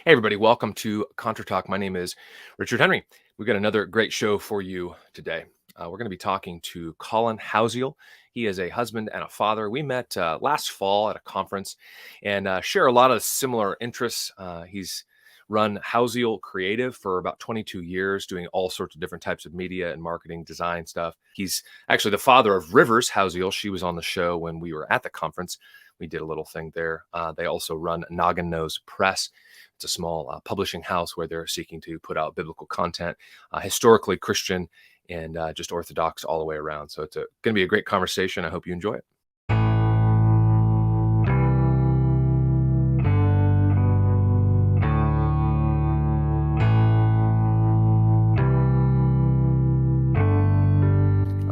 Hey, everybody, welcome to Contra Talk. My name is Richard Henry. We've got another great show for you today. We're going to be talking to Collin Houseal. He is a husband and a father. We met last fall at a conference and share a lot of similar interests. He's run Houseal Creative for about 22 years, doing all sorts of different types of media and marketing design stuff. He's actually the father of Rivers Houseal. She was on the show when we were at the conference. We did a little thing there. They also run Noggin Nose Press. It's a small publishing house where they're seeking to put out biblical content, historically Christian and just orthodox all the way around. So it's going to be a great conversation. I hope you enjoy it.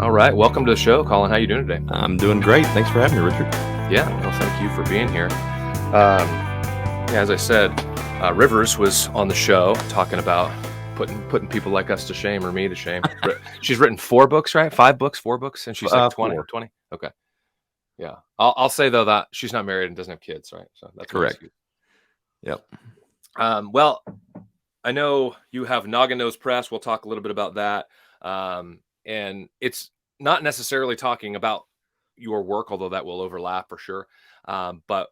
All right. Welcome to the show, Collin. How you doing today? I'm doing great. Thanks for having me, Richard. Yeah. Well, thank you for being here. As I said, Rivers was on the show talking about putting people like us to shame, or me to shame. She's written 4 books, right? 5 books, 4 books, and she's like 20. 20. Okay. Yeah. I'll say though that she's not married and doesn't have kids, right? So that's correct. Yep. Well, I know you have Noggin Nose Press. We'll talk a little bit about that. And it's not necessarily talking about your work, although that will overlap for sure. But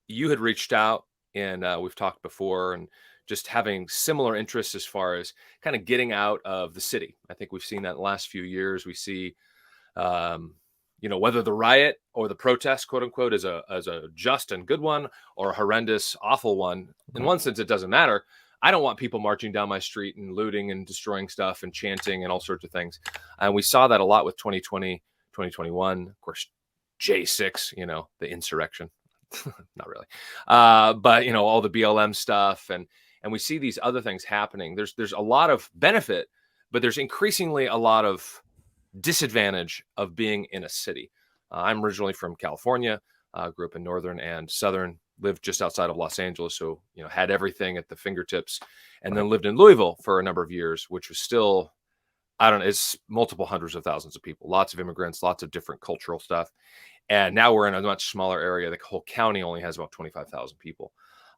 you had reached out, and we've talked before, and just having similar interests as far as kind of getting out of the city. I think we've seen that in the last few years. We see, whether the riot or the protest, quote unquote, is a just and good one or a horrendous, awful one. In one sense, it doesn't matter. I don't want people marching down my street and looting and destroying stuff and chanting and all sorts of things. And we saw that a lot with 2020, 2021, of course, J6, the insurrection. Not really. But all the BLM stuff and we see these other things happening. There's a lot of benefit, but there's increasingly a lot of disadvantage of being in a city. I'm originally from California, grew up in northern and southern, lived just outside of Los Angeles. So, had everything at the fingertips, and then lived in Louisville for a number of years, which was still, it's multiple hundreds of thousands of people, lots of immigrants, lots of different cultural stuff. And now we're in a much smaller area. The whole county only has about 25,000 people.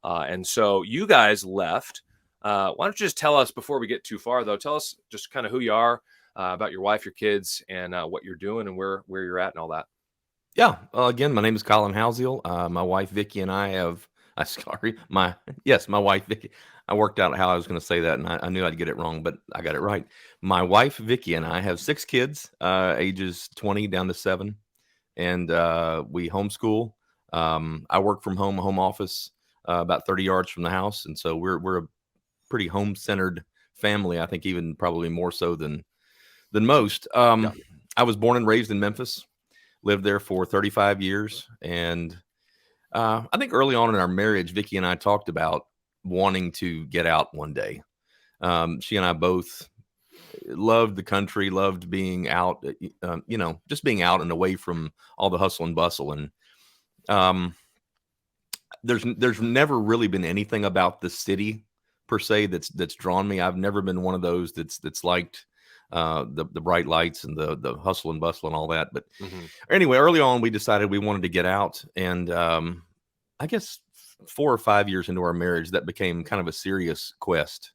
And so you guys left. Why don't you just tell us, before we get too far, though, tell us just kind of who you are, about your wife, your kids, and what you're doing and where you're at and all that. Yeah. Again, my name is Collin Houseal. My wife, Vicky, and I have, my wife, Vicky. I worked out how I was going to say that, and I knew I'd get it wrong, but I got it right. My wife, Vicky, and I have 6 kids, ages 20 down to 7. And we homeschool. I work from home office, about 30 yards from the house. And so we're a pretty home-centered family. I think even probably more so than most. I was born and raised in Memphis, lived there for 35 years. And I think early on in our marriage, Vicky and I talked about wanting to get out one day. She and I both loved the country, loved being out, just being out and away from all the hustle and bustle. And there's never really been anything about the city per se that's drawn me. I've never been one of those that's liked the bright lights and the hustle and bustle and all that. But anyway, early on, we decided we wanted to get out. And I guess 4 or 5 years into our marriage, that became kind of a serious quest.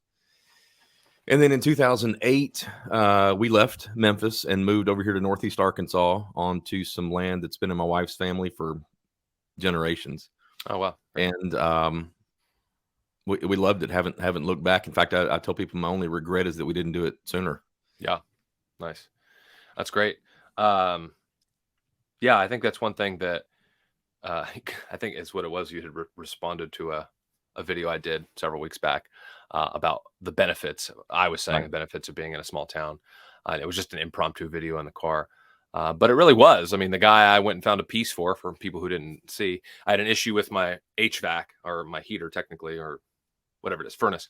And then in 2008, we left Memphis and moved over here to Northeast Arkansas onto some land that's been in my wife's family for generations. Oh, wow. And we loved it. Haven't looked back. In fact, I tell people my only regret is that we didn't do it sooner. Yeah. Nice. That's great. I think that's one thing that I think is what it was. You had responded to a video I did several weeks back about the benefits. I was saying the benefits of being in a small town. It was just an impromptu video in the car. But it really was. I mean, the guy I went and found a piece for people who didn't see, I had an issue with my HVAC, or my heater technically, or whatever it is, furnace.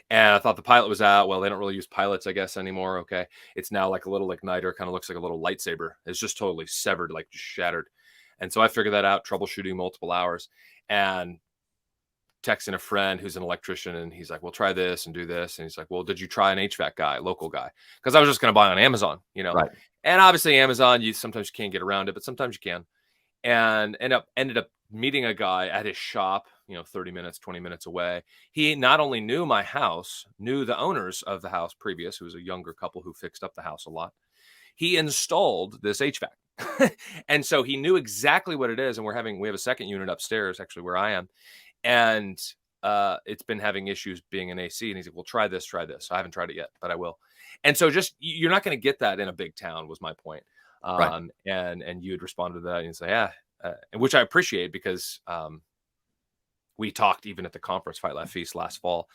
And I thought the pilot was out. Well, they don't really use pilots, I guess, anymore. Okay. It's now like a little igniter, kind of looks like a little lightsaber. It's just totally severed, like just shattered. And so I figured that out, troubleshooting multiple hours, and texting a friend who's an electrician, and he's like, well, try this and do this. And he's like, well, did you try an HVAC guy, local guy? Because I was just going to buy on Amazon, Right. And obviously Amazon, you sometimes you can't get around it, but sometimes you can. And ended up meeting a guy at his shop, 30 minutes, 20 minutes away. He not only knew my house, knew the owners of the house previous, who was a younger couple who fixed up the house a lot. He installed this HVAC. And so he knew exactly what it is. And we have a second unit upstairs, actually, where I am. And it's been having issues being an AC. And he's like, well, try this. I haven't tried it yet, but I will. And so you're not going to get that in a big town, was my point. Right. And you had responded to that and you say, yeah, and which I appreciate, because we talked even at the conference Fight Laugh Feast last fall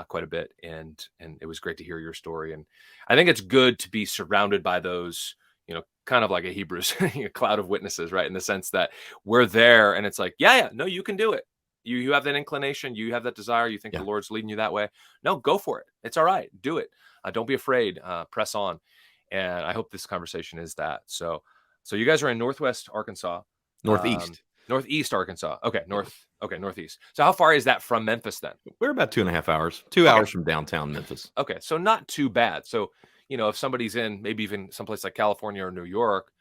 quite a bit, and it was great to hear your story. And I think it's good to be surrounded by those, kind of like a Hebrews, a cloud of witnesses, right? In the sense that we're there, and it's like, yeah, no, you can do it. You have that inclination, you have that desire, you think Yeah. the Lord's leading you that way. No, go for it. It's all right. Do it. Don't be afraid. Press on. And I hope this conversation is that. So you guys are in Northwest Arkansas. Northeast. Northeast Arkansas. Okay, northeast. So how far is that from Memphis then? We're about 2.5 hours. 2 hours from downtown Memphis. Okay, so not too bad. So, if somebody's in maybe even someplace like California or New York,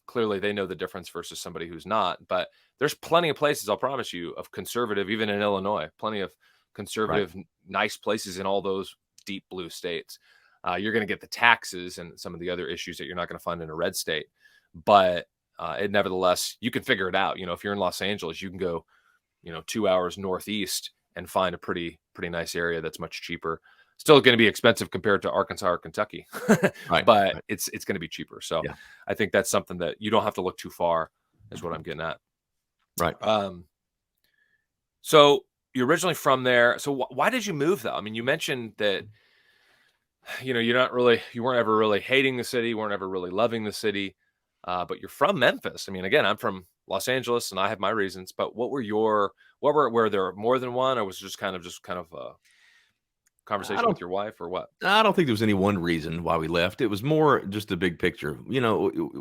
clearly they know the difference versus somebody who's not. But there's plenty of places, I'll promise you, of conservative, even in Illinois, plenty of conservative, nice places in all those deep blue states. You're going to get the taxes and some of the other issues that you're not going to find in a red state. But nevertheless, you can figure it out. If you're in Los Angeles, you can go, 2 hours northeast and find a pretty nice area that's much cheaper. Still going to be expensive compared to Arkansas or Kentucky, but it's going to be cheaper. So I think that's something that you don't have to look too far, is what I'm getting at. Right. So you're originally from there. So why did you move though? I mean, you mentioned that, you weren't ever really hating the city, weren't ever really loving the city. But you're from Memphis. I mean, again, I'm from Los Angeles, and I have my reasons. But were there more than one, or was it just kind of a conversation with your wife, or what? I don't think there was any one reason why we left. It was more just a big picture.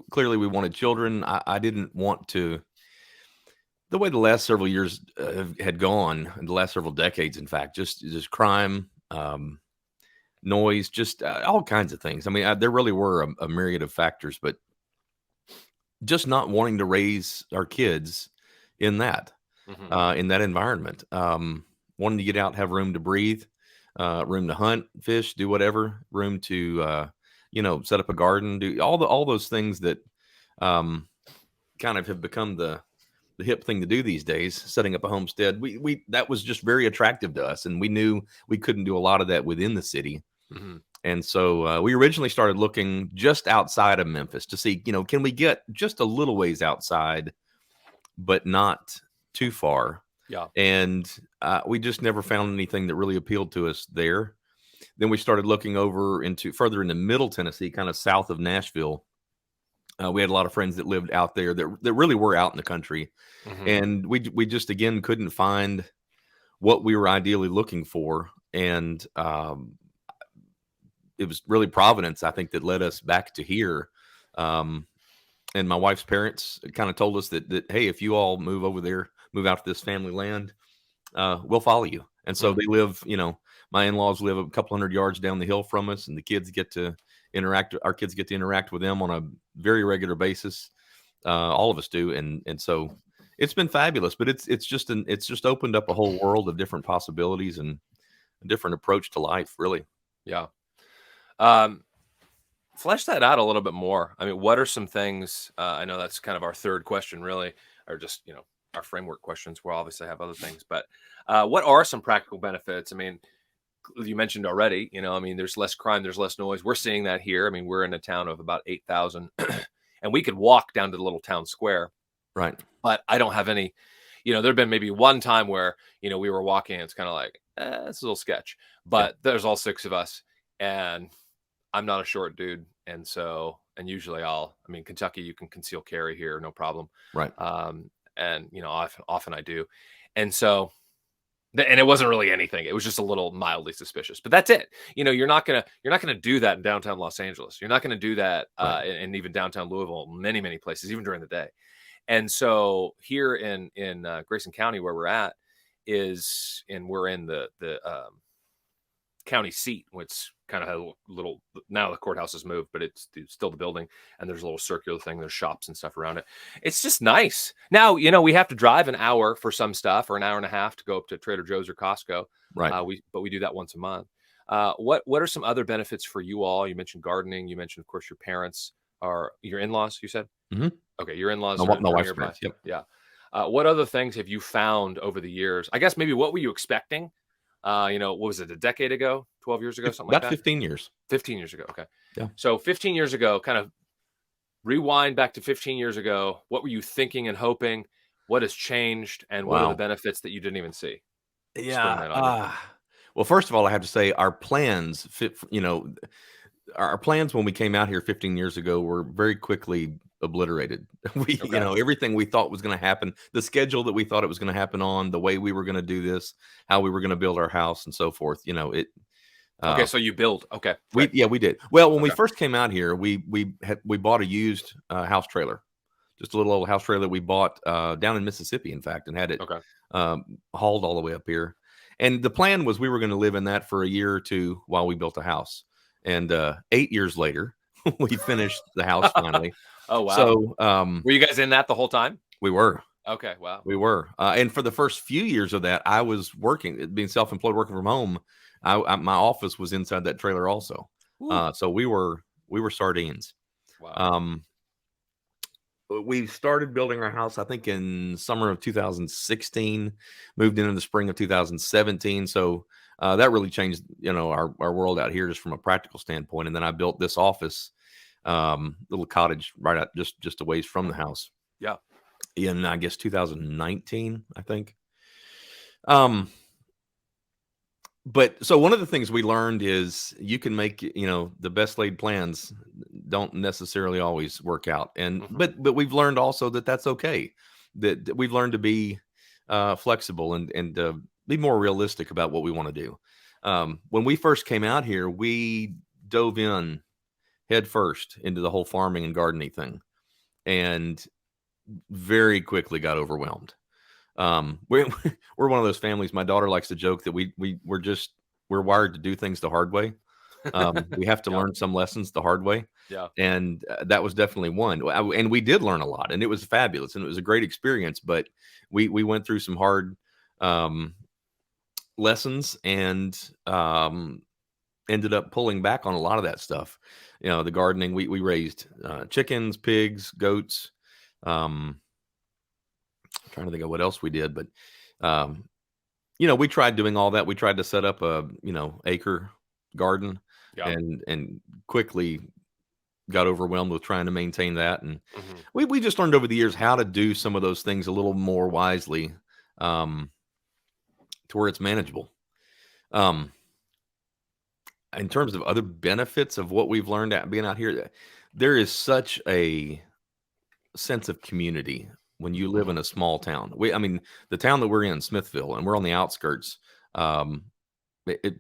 Clearly we wanted children. I didn't want to. The way the last several years had gone, the last several decades, in fact, just crime, noise, just all kinds of things. I mean, there really were a myriad of factors, but just not wanting to raise our kids in that environment, wanting to get out, have room to breathe, room to hunt, fish, do whatever, room to, set up a garden, do all those things that kind of have become the hip thing to do these days, setting up a homestead. We that was just very attractive to us. And we knew we couldn't do a lot of that within the city. Mm-hmm. And so we originally started looking just outside of Memphis to see, can we get just a little ways outside, but not too far. Yeah. And we just never found anything that really appealed to us there. Then we started looking over further into Middle Tennessee, kind of south of Nashville. We had a lot of friends that lived out there that really were out in the country. Mm-hmm. And we just, again, couldn't find what we were ideally looking for. And it was really Providence, I think, that led us back to here. And my wife's parents kind of told us that, hey, if you all move over there, move out to this family land, we'll follow you. And so they live, my in-laws live a couple hundred yards down the hill from us, and our kids get to interact with them on a very regular basis. All of us do. And so it's been fabulous, but it's just opened up a whole world of different possibilities and a different approach to life, really. Yeah. Flesh that out a little bit more. I mean, what are some things, I know that's kind of our third question, really, or just, our framework questions. We'll obviously have other things, but what are some practical benefits? I mean, you mentioned already, there's less crime, there's less noise. We're seeing that here. I mean, we're in a town of about 8,000 and we could walk down to the little town square. Right. But I don't have any, there'd been maybe one time where, we were walking and it's kind of like, it's a little sketch, but there's all 6 of us and I'm not a short dude. And so, and usually Kentucky, you can conceal carry here, no problem. Right. And, often I do. And so, and it wasn't really anything. It was just a little mildly suspicious, but that's it. You're not going to do that in downtown Los Angeles. You're not going to do that in even downtown Louisville, many, many places, even during the day. And so here in Grayson County, where we're at we're in the county seat, which kind of had a little, now the courthouse has moved, but it's still the building, and there's a little circular thing. There's shops and stuff around it. It's just nice. Now, we have to drive an hour for some stuff, or an hour and a half to go up to Trader Joe's or Costco. Right. But we do that once a month. What are some other benefits for you all? You mentioned gardening. You mentioned, of course, your parents are your in-laws, you said? Hmm. Okay, your in-laws My are wife's nearby. parents. Yep. Yeah. What other things have you found over the years? I guess maybe what were you expecting? What was it, a decade ago, 12 years ago, something like About that? 15 years. 15 years ago. Okay. Yeah. So 15 years ago, kind of rewind back to 15 years ago. What were you thinking and hoping? What has changed? And what are the Wow. benefits that you didn't even see? Spring Yeah. that on you. Well, first of all, I have to say our plans fit. Our plans when we came out here 15 years ago were very quickly obliterated. Okay. Everything we thought was going to happen, the schedule that we thought it was going to happen on, the way we were going to do this, how we were going to build our house, and so forth. It. Okay. So you build. Okay. We Right. Yeah, we did. Well, when we Okay. first came out here, we bought a used house trailer, just a little old house trailer we bought down in Mississippi, in fact, and had it Okay. hauled all the way up here. And the plan was we were going to live in that for a year or two while we built a house. And 8 years later, we finished the house finally. Oh, wow. So Were you guys in that the whole time? we were. Okay. Wow. We were. And for the first few years of that, I was working, being self-employed, working from home. My office was inside that trailer also. So we were sardines. Wow. We started building our house, I think, in summer of 2016, moved in the spring of 2017. So that really changed, our world out here just from a practical standpoint. And then I built this office, little cottage right out just a ways from the house. Yeah. In, I guess, 2019, I think. But so one of the things we learned is you can make, the best laid plans don't necessarily always work out. And, but we've learned also that that's okay. That we've learned to be flexible and be more realistic about what we want to do. When we first came out here, we dove in head first into the whole farming and gardening thing, and very quickly got overwhelmed. We're one of those families. My daughter likes to joke that we're wired to do things the hard way. We have to Yeah. learn some lessons the hard way. Yeah. And that was definitely one. And we did learn a lot, and it was fabulous, and it was a great experience. But we went through some hard lessons, and ended up pulling back on a lot of that stuff. The gardening, we raised chickens, pigs, goats. Trying to think of what else we did, but we tried doing all that. We tried to set up a acre garden, Yeah. and quickly got overwhelmed with trying to maintain that. And Mhm. we just learned over the years how to do some of those things a little more wisely, to where it's manageable. In terms of other benefits of what we've learned being out here, there is such a sense of community when you live in a small town. The town that we're in, Smithville, and we're on the outskirts,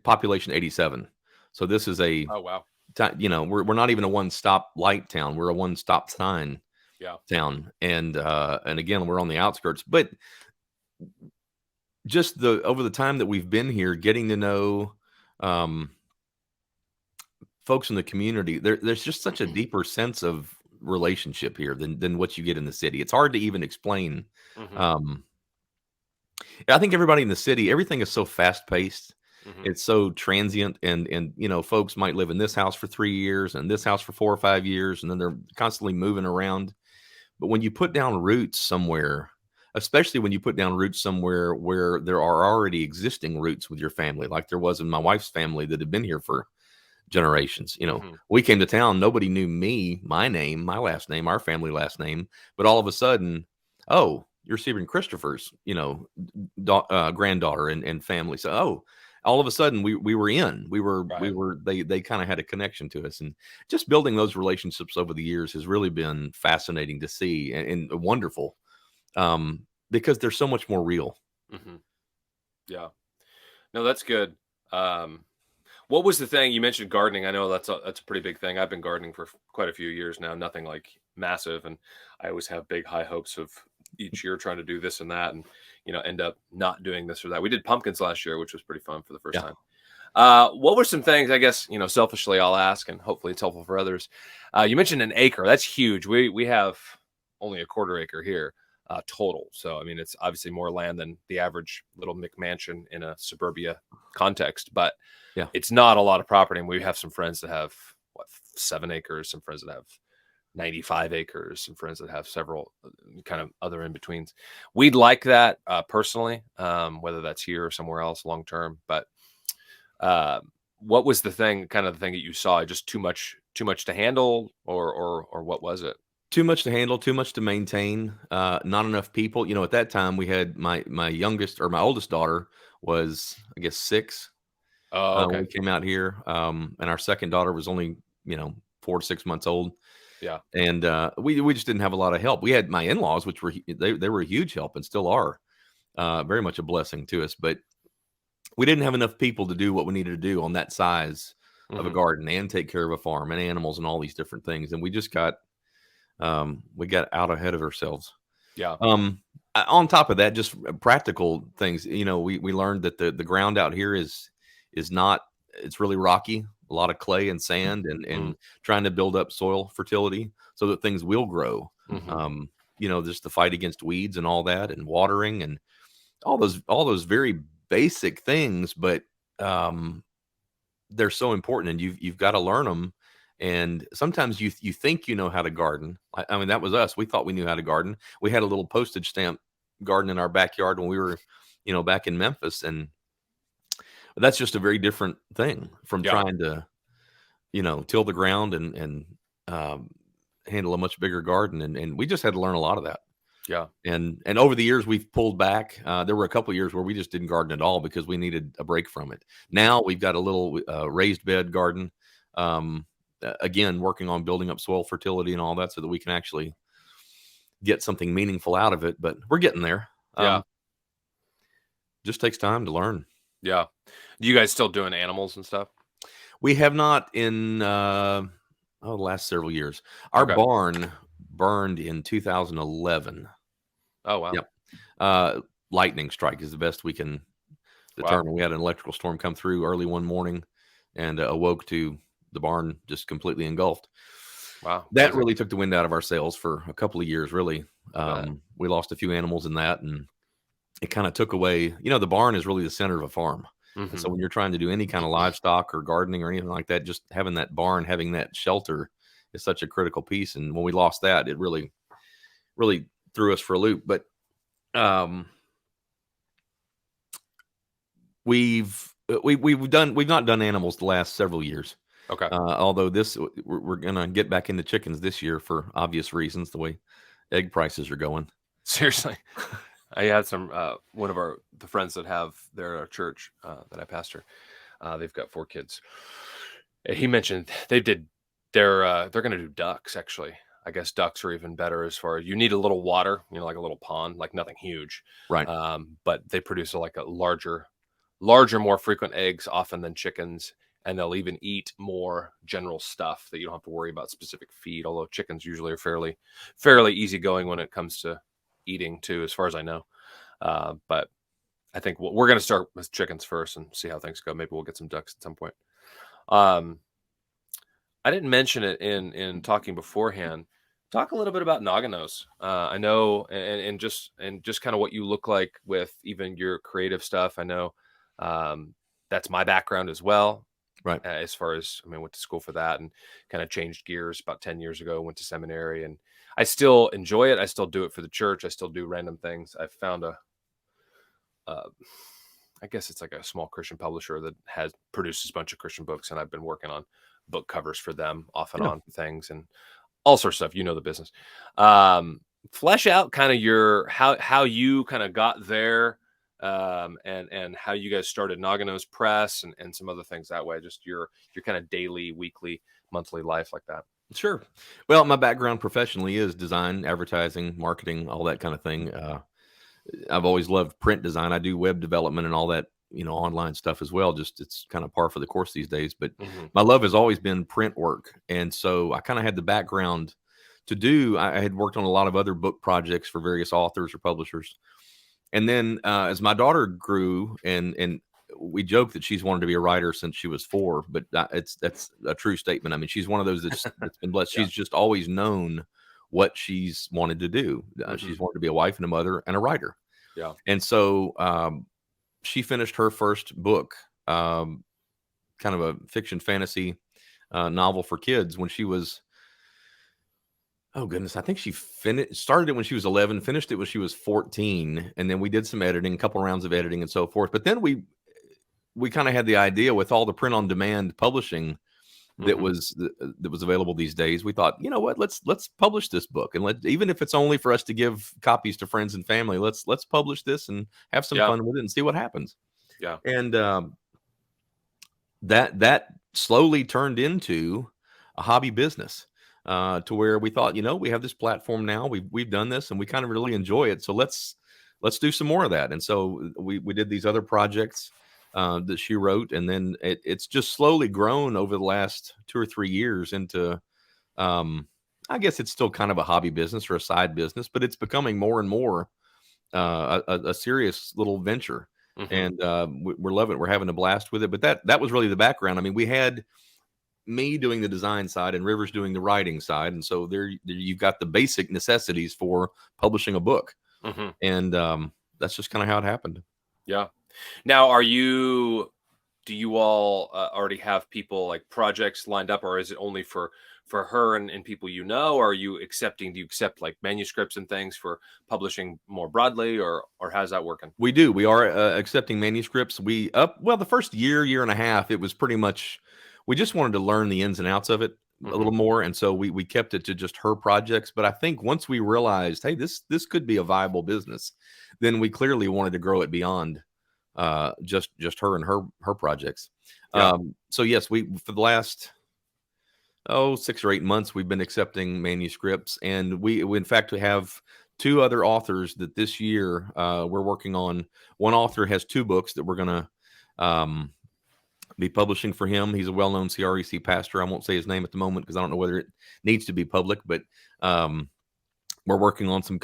population 87. So this is Oh, wow. we're not even a one-stop light town. We're a one-stop sign Yeah. town. And again, we're on the outskirts, but just over the time that we've been here, getting to know folks in the community, there's just such a deeper sense of relationship here than what you get in the city. It's hard to even explain. Mhm. I think everybody in the city, everything is so fast paced. Mhm. It's so transient, and folks might live in this house for 3 years and this house for 4 or 5 years, and then they're constantly moving around. But when you put down roots somewhere, especially when you put down roots somewhere where there are already existing roots with your family, like there was in my wife's family that had been here for generations. We came to town, nobody knew me, my name, my last name, our family last name, but all of a sudden, oh, you're Stephen Christopher's, granddaughter and family. So, all of a sudden we were in, Right. they kind of had a connection to us. And just building those relationships over the years has really been fascinating to see, and wonderful, because they're so much more real. Mhm. Yeah. No, that's good. What was the thing you mentioned, gardening? I know that's a pretty big thing. I've been gardening for quite a few years now. Nothing like massive, and I always have big high hopes of each year trying to do this and that, and end up not doing this or that. We did pumpkins last year, which was pretty fun for the first Yeah. time. What were some things, I guess, selfishly I'll ask, and hopefully it's helpful for others. You mentioned an acre. That's huge. We have only a quarter acre here total. So, I mean, it's obviously more land than the average little McMansion in a suburbia context, but Yeah. it's not a lot of property. And we have some friends that have 7 acres, some friends that have 95 acres, some friends that have several kind of other in-betweens. We'd like that personally, whether that's here or somewhere else long term. But what was the thing that you saw? Just too much to handle, or what was it? Too much to handle, too much to maintain, not enough people. At that time we had my youngest or my oldest daughter was, I guess, 6 Oh, when okay. we came out here, and our second daughter was only 4 to 6 months old, Yeah. and we just didn't have a lot of help. We had my in-laws, which they were a huge help and still are, very much a blessing to us, but we didn't have enough people to do what we needed to do on that size of a Hmm. garden and take care of a farm and animals and all these different things, and we got out ahead of ourselves. Yeah. On top of that, just practical things. We learned that the ground out here is not. It's really rocky, a lot of clay and sand, and trying to build up soil fertility so that things will grow. Mm-hmm. Just the fight against weeds and all that, and watering and all those very basic things, but they're so important, and you've got to learn them. And sometimes you think you know how to garden. I mean, that was us. We thought we knew how to garden. We had a little postage stamp garden in our backyard when we were, back in Memphis, and that's just a very different thing from Yeah. trying to, till the ground and um, handle a much bigger garden. And we just had to learn a lot of that. Yeah. And over the years, we've pulled back. There were a couple of years where we just didn't garden at all because we needed a break from it. Now we've got a little raised bed garden. Again, working on building up soil fertility and all that so that we can actually get something meaningful out of it. But we're getting there. Yeah. Just takes time to learn. Yeah. You guys still doing animals and stuff? We have not in the last several years. Our Okay. barn burned in 2011. Oh, wow. Yep. Lightning strike is the best we can determine. We had an electrical storm come through early one morning and awoke to the barn just completely engulfed. Wow. That Amazing. really took the wind out of our sails for a couple of years, really. We lost a few animals in that, and it kind of took away, the barn is really the center of a farm. And so when you're trying to do any kind of livestock or gardening or anything like that, just having that barn, having that shelter is such a critical piece. And when we lost that, it really, really threw us for a loop. But we've not done animals the last several years. Okay. Although we're gonna get back into chickens this year for obvious reasons, the way egg prices are going. Seriously. I had some one of the friends that have their church that I pastor. They've got 4 kids. He mentioned they're going to do ducks. Actually, I guess ducks are even better as far as you need a little water, like a little pond, like nothing huge, Right. but they produce like a larger, more frequent eggs often than chickens, and they'll even eat more general stuff that you don't have to worry about specific feed. Although chickens usually are fairly easygoing when it comes to eating too, as far as I know. But I think we're going to start with chickens first and see how things go. Maybe we'll get some ducks at some point. I didn't mention it in talking beforehand. Talk a little bit about Naganos. I know, and just kind of what you look like with even your creative stuff. I know that's my background as well. Right. As far as, I went to school for that and kind of changed gears about 10 years ago, went to seminary, and I still enjoy it. I still do it for the church. I still do random things. I've found I guess it's like a small Christian publisher that produces a bunch of Christian books, and I've been working on book covers for them off and Yeah. on things and all sorts of stuff. The business. Flesh out kind of how you kind of got there, and how you guys started Naganos Press and some other things that way. Just your kind of daily, weekly, monthly life like that. Sure. Well, my background professionally is design, advertising, marketing, all that kind of thing. I've always loved print design. I do web development and all that, online stuff as well. Just it's kind of par for the course these days. But my love has always been print work, and so I kind of had the background to do. I had worked on a lot of other book projects for various authors or publishers, and then as my daughter grew, and we joke that she's wanted to be a writer since she was 4, but that's a true statement. I mean, she's one of those that's been blessed. Yeah. She's just always known what she's wanted to do. She's wanted to be a wife and a mother and a writer. Yeah. And so she finished her first book, kind of a fiction fantasy novel for kids when she was, oh goodness, I think she started it when she was 11, finished it when she was 14, and then we did some editing, a couple rounds of editing and so forth. But then we kind of had the idea with all the print on demand publishing that was available these days. We thought, you know what, let's publish this book, and even if it's only for us to give copies to friends and family, let's publish this and have some fun with it and see what happens. Yeah. And that slowly turned into a hobby business. To where we thought, we have this platform now. We've done this, and we kind of really enjoy it. So let's do some more of that. And so we did these other projects that she wrote, and then it's just slowly grown over the last 2 or 3 years into, I guess it's still kind of a hobby business or a side business, but it's becoming more and more a serious little venture. And we're loving it. We're having a blast with it. But that was really the background. I mean, we had me doing the design side and Rivers doing the writing side, and so there you've got the basic necessities for publishing a book. And that's just kind of how it happened. Yeah. Now, do you all already have people, like projects lined up, or is it only for her and people or are you do you accept like manuscripts and things for publishing more broadly, or how's that working? We are accepting manuscripts. The first year and a half, it was pretty much, we just wanted to learn the ins and outs of it a little more. And so we kept it to just her projects. But I think once we realized, hey, this could be a viable business, then we clearly wanted to grow it beyond just her and her projects. Yeah. So yes, for the last 6 or 8 months, we've been accepting manuscripts. And we in fact, we have 2 other authors that this year we're working on. One author has 2 books that we're going to be publishing for him. He's a well-known CREC pastor. I won't say his name at the moment because I don't know whether it needs to be public, but we're working on some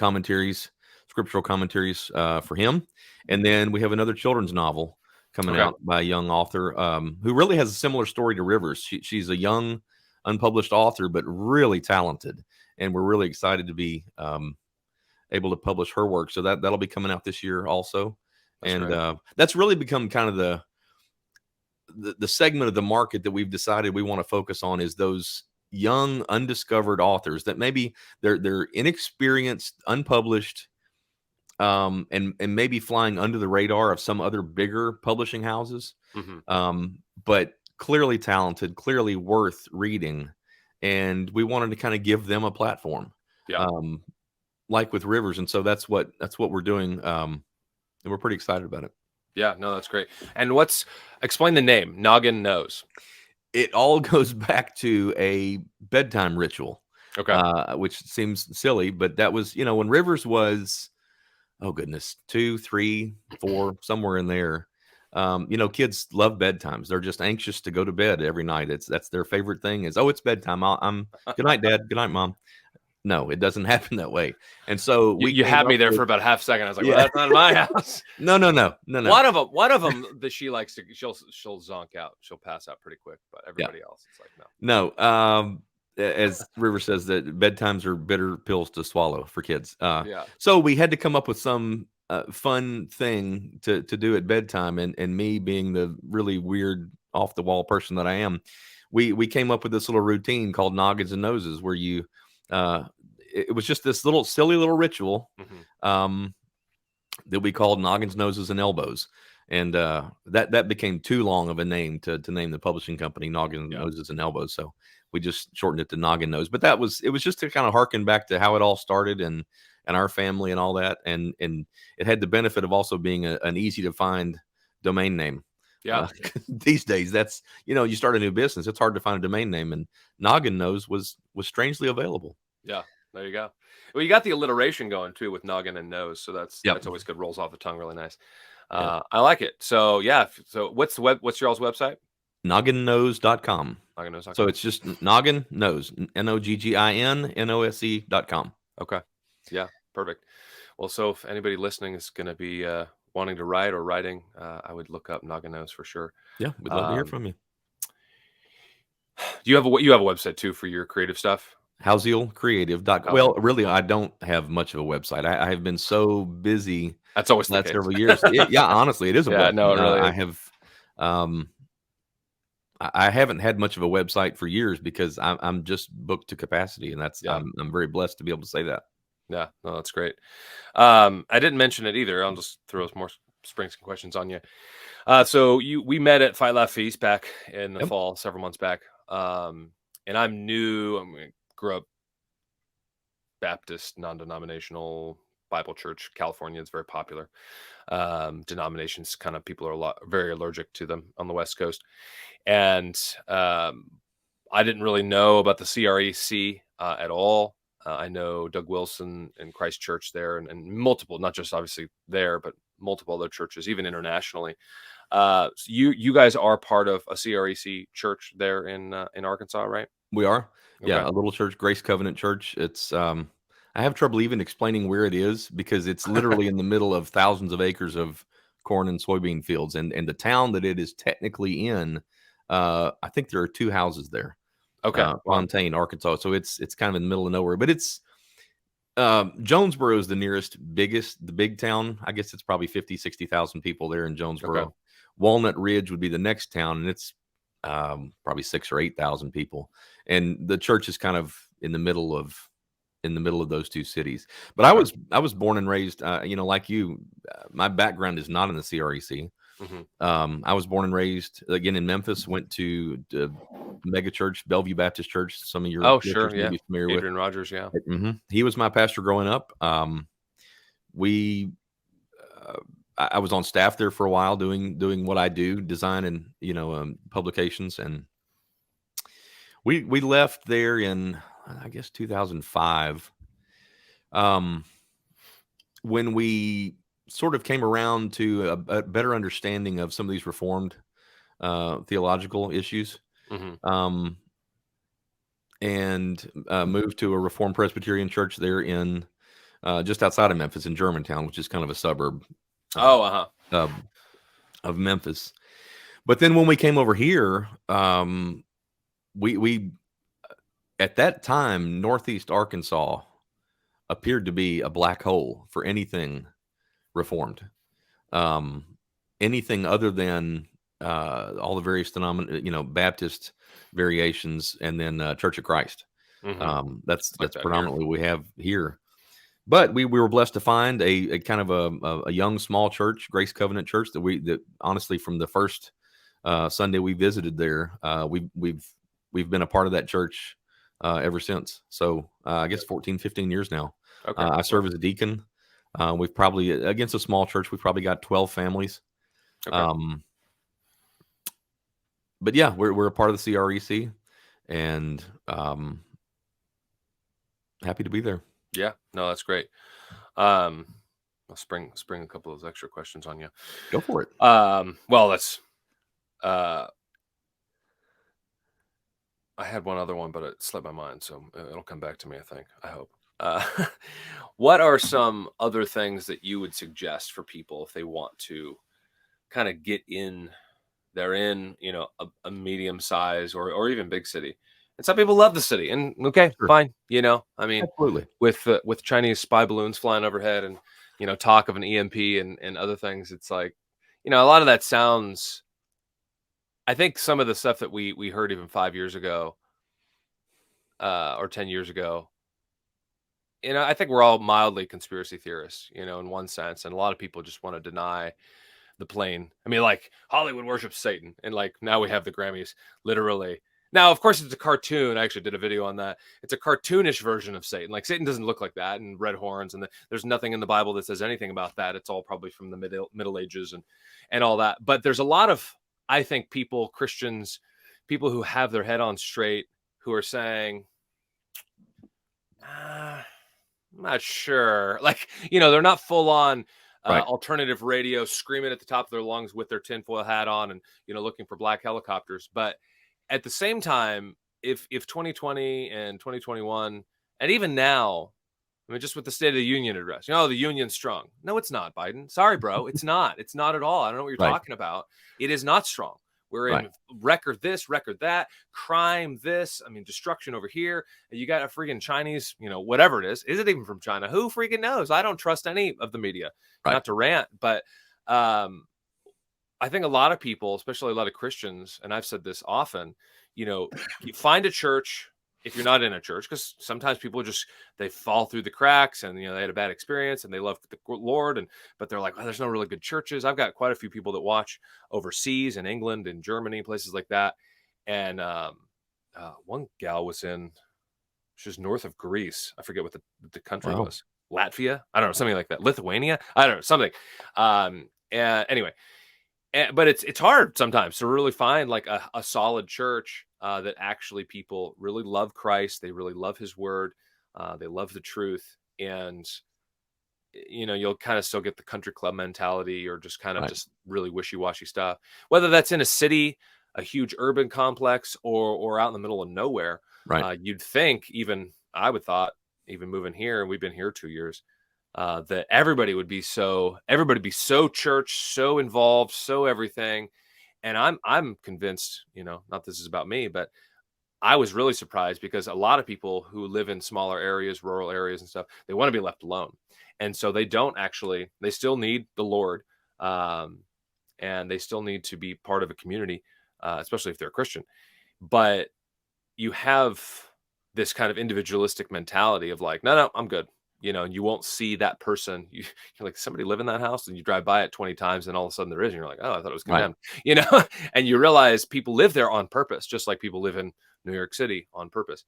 scriptural commentaries for him. And then we have another children's novel coming out by a young author who really has a similar story to Rivers. She's a young, unpublished author, but really talented. And we're really excited to be able to publish her work. So that'll be coming out this year also. That's really become kind of the segment of the market that we've decided we want to focus on, is those young, undiscovered authors that maybe they're inexperienced, unpublished, and maybe flying under the radar of some other bigger publishing houses, but clearly talented, clearly worth reading. And we wanted to kind of give them a platform, like with Rivers. And so that's what we're doing. And we're pretty excited about it. Yeah, no, that's great. And explain the name, Noggin Nose. It all goes back to a bedtime ritual, which seems silly, but that was, when Rivers was, oh goodness, 2, 3, 4, somewhere in there. Kids love bedtimes. They're just anxious to go to bed every night. That's their favorite thing is, it's bedtime. I'm good night, Dad. Good night, Mom. No, it doesn't happen that way. And so you had me there for about half a second. I was like, well, that's not my house. No. One of them that she likes to, she'll zonk out. She'll pass out pretty quick, but everybody else, it's like, no. No. As River says, that bedtimes are bitter pills to swallow for kids. So we had to come up with some fun thing to do at bedtime. And me being the really weird, off the wall person that I am, we came up with this little routine called Noggins and Noses, where you, it was just this little silly little ritual that we called Noggins, Noses, and Elbows. And that became too long of a name to name the publishing company, Noggin, Noses, and Elbows. So we just shortened it to Noggin Nose. But it was just to kind of harken back to how it all started and our family and all that. And it had the benefit of also being an easy to find domain name. These days, that's, you start a new business, it's hard to find a domain name, and Noggin Nose was strangely available. Yeah, there you go. Well, you got the alliteration going too with noggin and nose, so that's always good. Rolls off the tongue really nice. I like it. So so what's what's your all's website? nogginnose.com. Nogginnose.com. So it's just Noggin Nose, NOGGINNOSE.com. Okay. Yeah, perfect. Well, so if anybody listening is going to be wanting to write or writing, I would look up Naganos for sure. Yeah, we'd love to hear Um, from you. do you have you have a website too for your creative stuff? HousealCreative.com. How's Well, really, I don't have much of a website. I have been so busy That's always the the last case. several years. Yeah, honestly, it is a Yeah, no, blessing. it really I is. have, um, I haven't had much of a website for years because I'm just booked to capacity, and that's Yeah, I'm very blessed to be able to say that. yeah, no, that's great. I didn't mention it either. I'll just throw some more spring some questions on you. So we met at Fight Laugh Feast back in the Yep. fall, several months back. And I'm new. Grew up Baptist, non-denominational Bible church, California. It's very popular. Denominations, kind of people are very allergic to them on the West Coast, and I didn't really know about the CREC at all. I know Doug Wilson and Christ Church there, and multiple, not just obviously there, but multiple other churches, even internationally. So you guys are part of a CREC church there in Arkansas, right? We are. Okay. Yeah, a little church, Grace Covenant Church. It's I have trouble even explaining where it is because it's literally in the middle of thousands of acres of corn and soybean fields, and the town that it is technically in, I think there are 2 houses there, Okay. Wow. Fontaine, Arkansas. So it's kind of in the middle of nowhere, but it's Jonesboro is the the big town. I guess it's probably 50, 60,000 people there in Okay. Jonesboro. Walnut Ridge would be the next town, and it's probably 6 or 8 thousand people. And the church is kind of in the middle of those 2 cities. But Okay. I was born and raised, like you. My background is not in the CREC. Hmm. I was born and raised again in Memphis. Went to the mega church, Bellevue Baptist Church. Some of your Oh, listeners sure. may Yeah. be familiar with. Adrian Rogers. Yeah. He was my pastor growing up. We uh, I was on staff there for a while doing what I do, design and publications, and we left there in I guess 2005. Um, when we sort of came around to a better understanding of some of these reformed theological issues, Hmm. um, and moved to a Reformed Presbyterian church there in just outside of Memphis in Germantown, which is kind of a suburb uh, Oh, uh-huh. of of Memphis. But then when we came over here, we at that time Northeast Arkansas appeared to be a black hole for anything reformed. Um, Anything other than all the various Baptist variations, and then Church of Christ. Hmm. That's It's like that's that here. predominantly what we have here. But we were blessed to find a kind of a young small church, Grace Covenant Church, that honestly from the first Sunday we visited there, we've been a part of that church ever since. So I guess 14, 15 years now. Okay. I Well, serve as a deacon. We've probably against a small church, we've probably got 12 families. okay. Um, but yeah, we're a part of the CREC, and happy to be there. Yeah. No, that's great. Um, I'll spring a couple of those extra questions on you. Go for it. Well, that's uh I had one other one, but it slipped my mind, so it'll come back to me, I think. I hope. Uh, what are some other things that you would suggest for people if they want to kind of get in? They're in, a medium size or even big city, and some people love the city. And okay, Sure, fine. I mean, absolutely. with Chinese spy balloons flying overhead and talk of an EMP and other things, it's like, a lot of that sounds. I think some of the stuff that we heard even 5 years ago, or 10 years ago, I think we're all mildly conspiracy theorists, in one sense, and a lot of people just want to deny the plane. I mean, like Hollywood worships Satan, and like now we have the Grammys, literally. Now, of course, it's a cartoon. I actually did a video on that. It's a cartoonish version of Satan. Like Satan doesn't look like that, and red horns, and there's nothing in the Bible that says anything about that. It's all probably from the Middle Ages and all that. But there's a lot of, I think, Christians, people who have their head on straight, who are saying, I'm not sure. Like, they're not full on Right. alternative radio screaming at the top of their lungs with their tinfoil hat on and, looking for black helicopters. But at the same time, if 2020 and 2021, and even now, I mean, just with the State of the Union address, the union's strong. No, it's not, Biden. Sorry, bro. It's not. It's not at all. I don't know what you're Right. talking about. It is not strong. We're in Right. record this, record that, crime this. I mean, destruction over here. You got a freaking Chinese, whatever it is. Is it even from China? Who freaking knows? I don't trust any of the media. Right. Not to rant, but I think a lot of people, especially a lot of Christians, and I've said this often, you find a church if you're not in a church, because sometimes people they fall through the cracks, and they had a bad experience and they love the Lord, but they're like, there's no really good churches. I've got quite a few people that watch overseas in England and Germany, places like that. And one gal was she's north of Greece. I forget what the country was. Latvia? I don't know, something like that. Lithuania? I don't know, something. And anyway, but it's hard sometimes to really find like a solid church that actually people really love Christ. They really love his word. They love the truth. And, you'll kind of still get the country club mentality, or just kind of just really wishy-washy stuff, whether that's in a city, a huge urban complex, or out in the middle of nowhere. Right. You'd think, I would thought, even moving here, and we've been here 2 years, that everybody would be so church, so involved, so everything. And I'm convinced, not this is about me, but I was really surprised, because a lot of people who live in smaller areas, rural areas and stuff, they want to be left alone. And so they still need the Lord. And they still need to be part of a community, especially if they're a Christian. But you have this kind of individualistic mentality of like, no, I'm good. And you won't see that person. You're like, somebody live in that house, and you drive by it 20 times, and all of a sudden there is, and you're like, oh, I thought it was condemned, and you realize people live there on purpose, just like people live in New York City on purpose.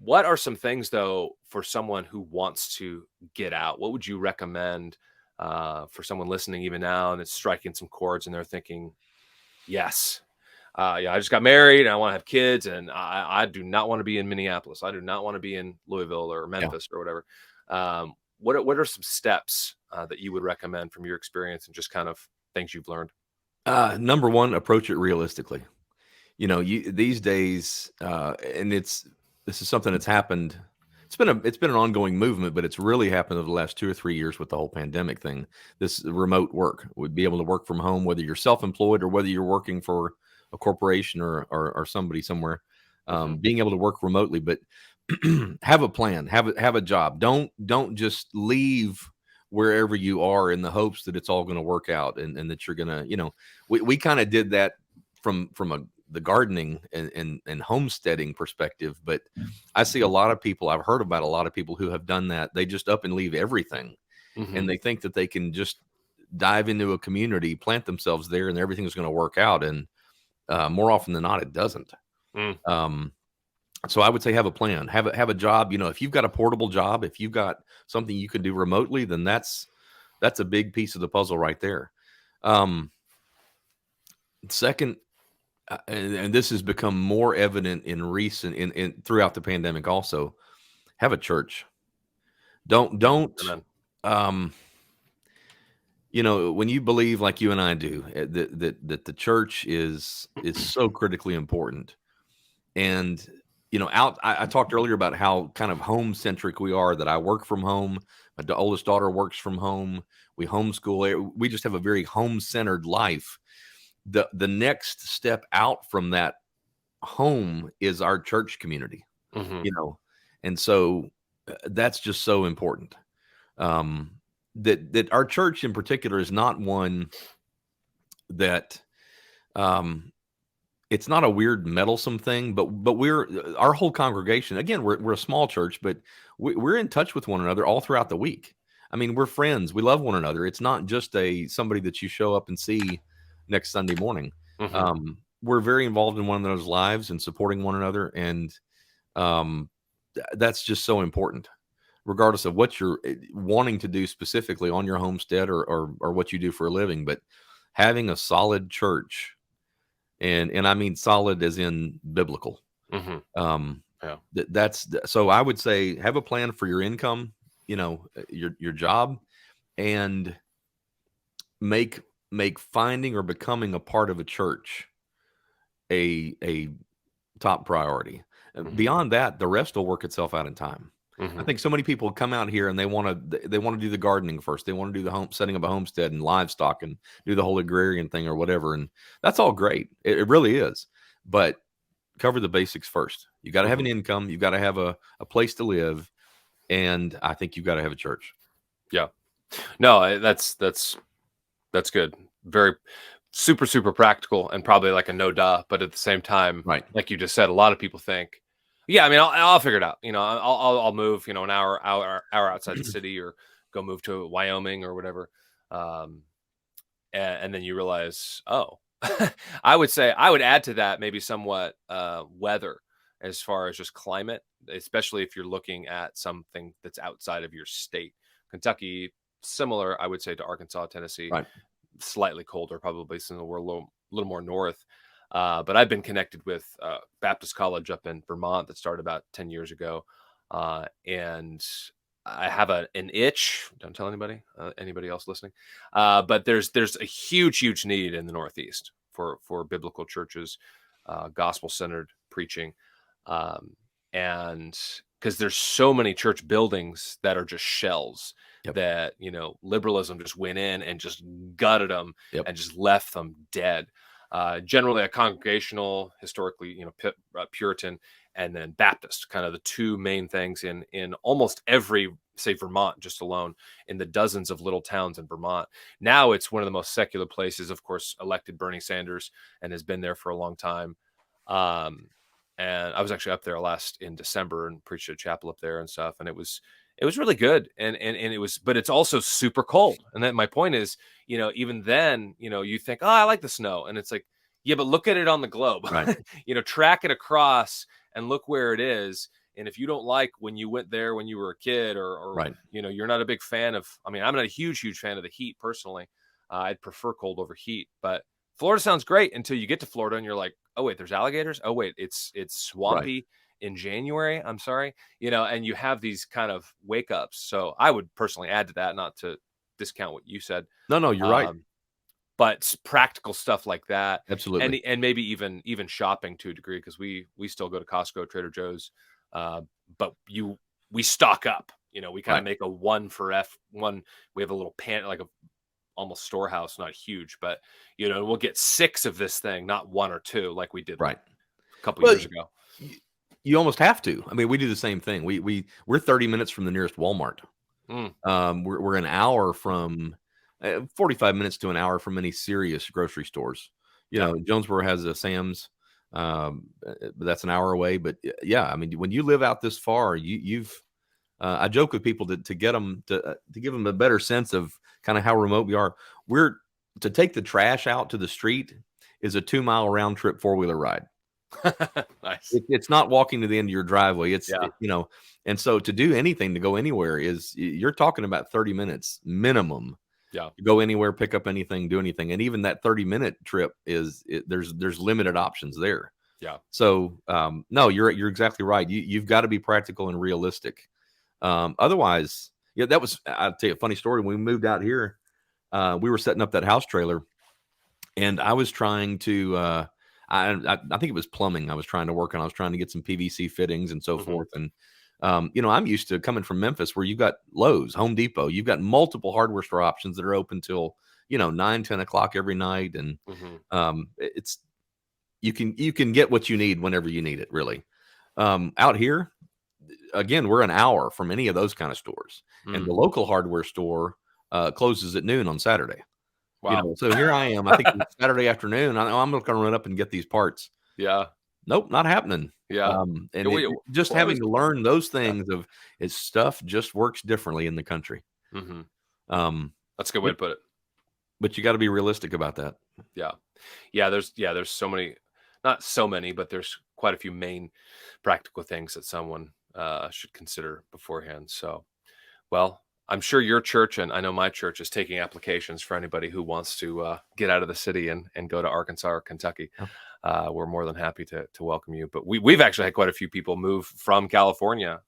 What are some things, though, for someone who wants to get out? What would you recommend for someone listening even now, and it's striking some chords, and they're thinking, yes, I just got married and I want to have kids, and I do not want to be in Minneapolis. I do not want to be in Louisville or Memphis or whatever. What are some steps that you would recommend from your experience, and just kind of things you've learned? Number one, approach it realistically. These days, and this is something that's happened. It's been an ongoing movement, but it's really happened over the last 2 or 3 years with the whole pandemic thing. This remote work, would be able to work from home, whether you're self-employed or whether you're working for a corporation or somebody somewhere, being able to work remotely, but have a plan, have a job. Don't just leave wherever you are in the hopes that it's all going to work out, and that you're going to, we kind of did that from the gardening and homesteading perspective. But I see I've heard about a lot of people who have done that. They just up and leave everything, and they think that they can just dive into a community, plant themselves there, and everything's going to work out. And more often than not, it doesn't. So I would say have a plan, have a job. If you've got a portable job, if you've got something you can do remotely, then that's a big piece of the puzzle right there. Second, and this has become more evident in recent throughout the pandemic also, have a church. Don't when you believe like you and I do, that the church is so critically important. And I talked earlier about how kind of home centric we are, that I work from home. My oldest daughter works from home. We homeschool. We just have a very home centered life. The next step out from that home is our church community, and so that's just so important. That our church in particular is not one that, it's not a weird meddlesome thing, but our whole congregation, again, we're a small church, but we're in touch with one another all throughout the week. I mean, we're friends. We love one another. It's not just somebody that you show up and see next Sunday morning. We're very involved in one another's lives and supporting one another. And that's just so important, regardless of what you're wanting to do specifically on your homestead or what you do for a living. But having a solid church, and I mean solid as in biblical. So I would say have a plan for your income, your job, and make finding or becoming a part of a church a top priority. Beyond that, the rest will work itself out in time. I Hmm. think so many people come out here and they want to do the gardening first. They want to do the setting up a homestead and livestock and do the whole agrarian thing or whatever. And that's all great. It really is. But cover the basics first. You got to have Hmm. an income. You got to have a place to live. And I think you've got to have a church. Yeah. No, that's good. Very super, super practical and probably like a no duh. But at the same time, Right. like you just said, a lot of people think, yeah, I mean, I'll figure it out. I'll move, an hour outside the city, or go move to Wyoming or whatever. Um, and then you realize, oh, I would say I would add to that maybe somewhat weather, as far as just climate, especially if you're looking at something that's outside of your state. Kentucky, similar, I would say, to Arkansas, Tennessee, Right. slightly colder probably, since we're a little more north. But I've been connected with Baptist College up in Vermont that started about 10 years ago. And I have an itch. Don't tell anybody else listening. But there's a huge need in the Northeast for biblical churches, gospel centered preaching, um, and because there's so many church buildings that are just shells, Yep. that liberalism just went in and just gutted them Yep. and just left them dead. Generally a congregational, historically, Puritan, and then Baptist, kind of the two main things in almost every, say, Vermont just alone, in the dozens of little towns in Vermont. Now it's one of the most secular places. Of course, elected Bernie Sanders and has been there for a long time. Um, and I was actually up there last in December and preached at a chapel up there and stuff, and it was really good. And it was, but it's also super cold. And then my point is, even then, you think, oh, I like the snow, and it's like, yeah, but look at it on the globe. Right. Track it across and look where it is. And if you don't like when you went there when you were a kid, or Right. you're not a big fan of, I mean, I'm not a huge fan of the heat personally. I'd prefer cold over heat, but Florida sounds great until you get to Florida and you're like, oh wait, there's alligators. Oh wait, it's Right. swampy in January. I'm sorry, and you have these kind of wake ups. So I would personally add to that, not to discount what you said, No, no, you're right. um, but practical stuff like that, and Absolutely. maybe even shopping to a degree, because we still go to Costco, Trader Joe's, uh, but we stock up. We kind of Right. make a one for F1. We have a little pan, like a almost storehouse, not huge, but we'll get 6 of this thing, not 1 or 2 like we did Right. a couple Well, years ago. you, you almost have to. I mean, we do the same thing. We're 30 minutes from the nearest Walmart. Mm, We're an hour from 45 minutes to an hour from any serious grocery stores. yeah. Jonesboro has a Sam's, but that's an hour away. But yeah, I mean, when you live out this far, you've. I joke with people to get them to give them a better sense of kind of how remote we are. We're to take the trash out to the street is a 2-mile round trip 4-wheeler ride. Nice. It's not walking to the end of your driveway. Yeah. And so to do anything, to go anywhere you're talking about 30 minutes minimum. Yeah. To go anywhere, pick up anything, do anything. And even that 30-minute trip there's limited options there. Yeah. So no, you're exactly right. You've got to be practical and realistic. Otherwise, yeah, I'll tell you a funny story. When we moved out here, we were setting up that house trailer, and I was trying to I think it was plumbing I was trying to work on. I was trying to get some PVC fittings and so Hmm. forth. And I'm used to coming from Memphis, where you've got Lowe's, Home Depot, you've got multiple hardware store options that are open till 9-10 o'clock every night. And Hmm. it's you can get what you need whenever you need it, really. Out here, again, we're an hour from any of those kind of stores, and the Mm. local hardware store closes at noon on Saturday. Wow. So here I am. I think it's Saturday afternoon. I'm going to run up and get these parts. Yeah. Nope, not happening. Yeah. And just Well, I was, having to learn those yeah. things of its stuff just works differently in the country. Hmm. Um, That's a good way but, to put it. but you got to be realistic about that. Yeah. There's so many, not so many, but there's quite a few main practical things that someone should consider beforehand. So, well, I'm sure your church, and I know my church, is taking applications for anybody who wants to get out of the city and go to Arkansas or Kentucky. Yeah. We're more than happy to welcome you. But we've actually had quite a few people move from California.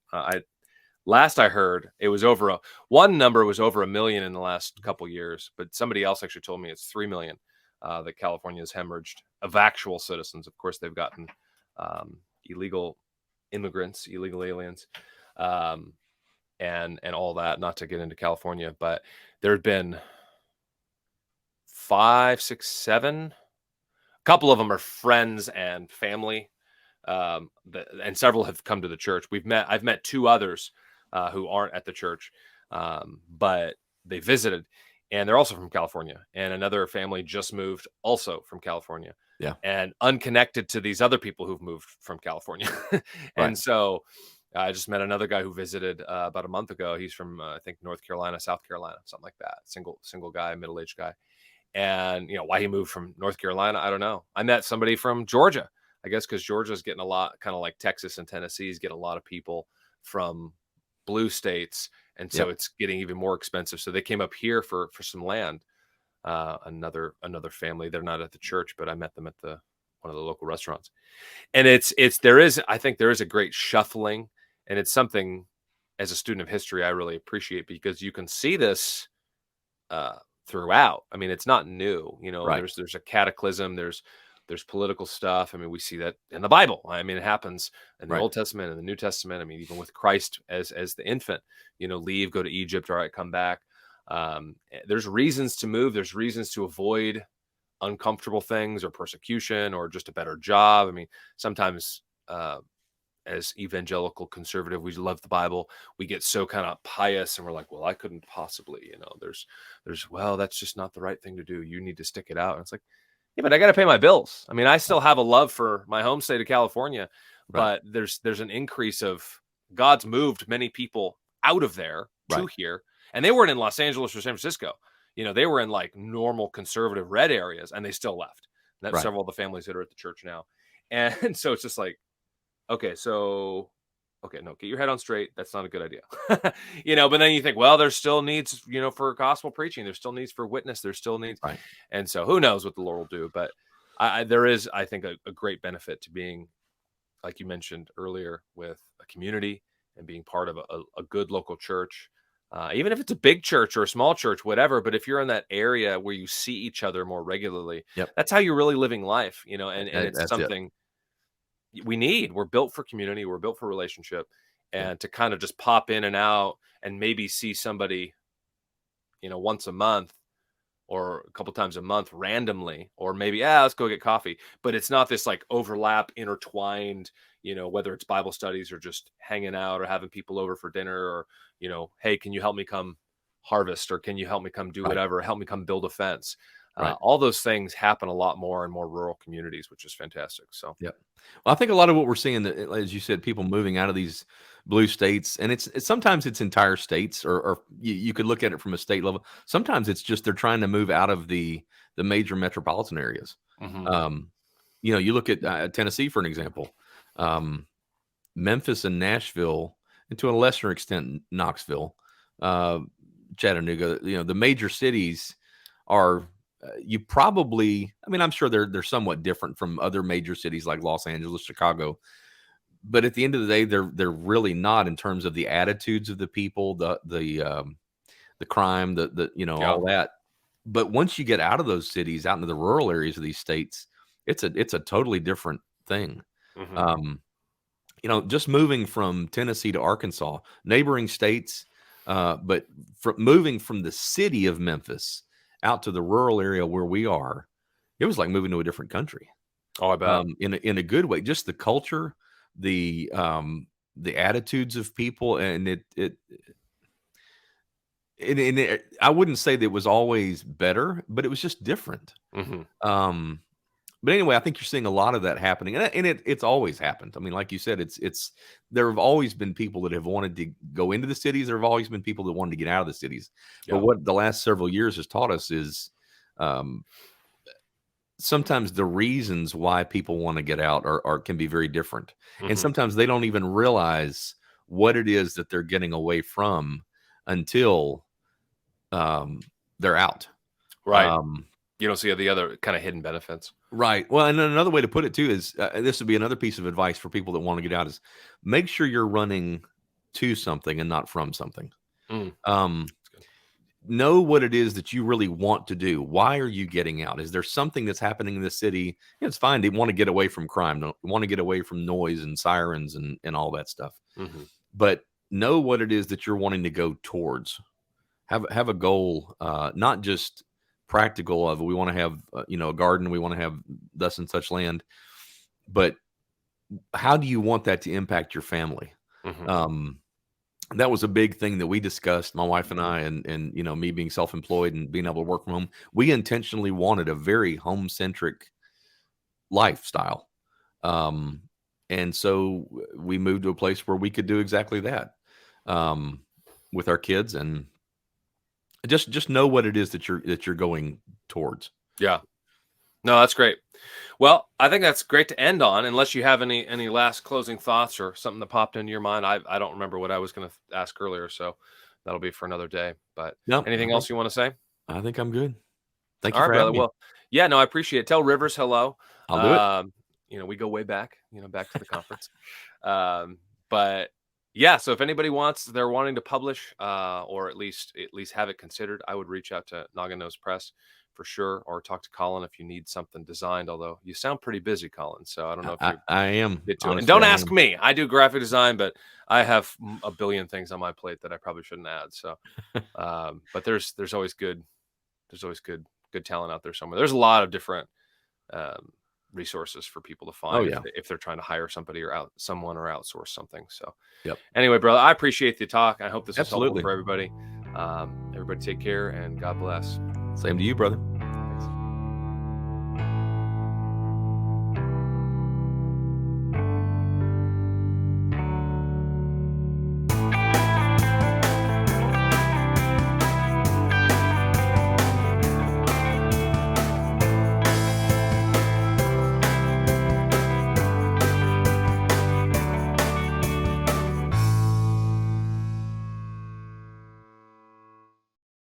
Last I heard, it was one number was over 1 million in the last couple years, but somebody else actually told me it's 3 million that California has hemorrhaged of actual citizens. Of course, they've gotten illegal immigrants, illegal aliens. and all that. Not to get into California, but there had been 5, 6, 7. A couple of them are friends and family, and several have come to the church. I've met 2 others who aren't at the church, but they visited, and they're also from California. And another family just moved, also from California, Yeah. and unconnected to these other people who've moved from California. Right. And so I just met another guy who visited about a month ago. He's from I think North Carolina, South Carolina, something like that. Single guy, middle-aged guy. And why he moved from North Carolina, I don't know. I met somebody from Georgia, I guess, because Georgia's getting a lot, kind of like Texas and Tennessee, is getting a lot of people from blue states, and so Yep. it's getting even more expensive. So they came up here for some land. Another family. They're not at the church, but I met them at one of the local restaurants. And I think there is a great shuffling, and it's something, as a student of history, I really appreciate, because you can see this throughout. I mean, it's not new. Right. There's a cataclysm. There's political stuff. I mean, we see that in the Bible. I mean, it happens in the Right. Old Testament and the New Testament. I mean, even with Christ as the infant, leave, go to Egypt, all right, come back. There's reasons to move. There's reasons to avoid uncomfortable things or persecution or just a better job. I mean, sometimes as evangelical conservative, we love the Bible. We get so kind of pious, and we're like, well, I couldn't possibly, well, that's just not the right thing to do. You need to stick it out. And it's like, yeah, but I got to pay my bills. I mean, I still have a love for my home state of California, Right. but there's an increase of God's moved many people out of there to Right. here, and they weren't in Los Angeles or San Francisco. They were in like normal conservative red areas, and they still left. And that's Right. several of the families that are at the church now. And so it's just like, okay, no, get your head on straight. That's not a good idea. But then you think, well, there's still needs, for gospel preaching. There's still needs for witness. There's still needs. Right. And so who knows what the Lord will do. But there is, I think, a great benefit to being, like you mentioned earlier, with a community and being part of a good local church. Even if it's a big church or a small church, whatever. But if you're in that area where you see each other more regularly, Yep. that's how you're really living life, and it's That's it. something we need. We're built for community. We're built for relationship, and to kind of just pop in and out and maybe see somebody, once a month or a couple times a month randomly, or maybe, let's go get coffee. But it's not this like overlap, intertwined, whether it's Bible studies or just hanging out or having people over for dinner, or, hey, can you help me come harvest, or can you help me come do Right. whatever, help me come build a fence. Right. All those things happen a lot more in more rural communities, which is fantastic. So Yep. Well, I think a lot of what we're seeing, as you said, people moving out of these blue states, and it's sometimes it's entire states, or you could look at it from a state level. Sometimes it's just they're trying to move out of the major metropolitan areas. Um, you look at Tennessee for an example, Memphis and Nashville, and to a lesser extent Knoxville, Chattanooga. The major cities are. You probably, I mean, I'm sure they're somewhat different from other major cities like Los Angeles, Chicago, but at the end of the day, they're really not, in terms of the attitudes of the people, the crime, all that. But once you get out of those cities, out into the rural areas of these states, it's a totally different thing. Just moving from Tennessee to Arkansas, neighboring states, but moving from the city of Memphis out to the rural area where we are, it was like moving to a different country. Oh, I bet. In a good way. Just the culture, the attitudes of people, and I wouldn't say that it was always better, but it was just different. But anyway, I think you're seeing a lot of that happening, and it's always happened. I mean, like you said, it's there have always been people that have wanted to go into the cities. There have always been people that wanted to get out of the cities. Yeah. But what the last several years has taught us is sometimes the reasons why people want to get out can be very different, and sometimes they don't even realize what it is that they're getting away from until they're out. Right. You don't see the other kind of hidden benefits. Right. Well, and then another way to put it too is this would be another piece of advice for people that want to get out is make sure you're running to something and not from something. Know what it is that you really want to do. Why are you getting out? Is there something that's happening in the city? It's fine. They want to get away from crime. They want to get away from noise and sirens and all that stuff. But know what it is that you're wanting to go towards. Have a goal, not just practical of we want to have a garden, we want to have thus and such land, but how do you want that to impact your family? Mm-hmm. That was a big thing that we discussed, my wife and I, and me being self-employed and being able to work from home. We intentionally wanted a very home-centric lifestyle. And so we moved to a place where we could do exactly that, with our kids, and just know what it is that you're going towards. Yeah. No, that's great. Well, I think that's great to end on, unless you have any last closing thoughts or something that popped into your mind. I don't remember what I was going to ask earlier, so that'll be for another day. But No, anything else you want to say? I think I'm good. Thank All you right, for brother. having me. Well, yeah, no, I appreciate it. Tell Rivers hello. I'll do it. We go way back, back to the conference. But yeah, so if anybody they're wanting to publish, or at least have it considered, I would reach out to Noggin Nose Press for sure, or talk to Collin if you need something designed. Although you sound pretty busy, Collin, so I don't know if you I am. get to it. And Honestly, don't I ask am. me. I do graphic design, but I have a billion things on my plate that I probably shouldn't add. So, but there's always good talent out there somewhere. There's a lot of different resources for people to find if they're trying to hire somebody or outsource something. So, Yep. Anyway, brother, I appreciate the talk. I hope this was helpful Absolutely. for everybody. Everybody take care and God bless. Same to you, brother.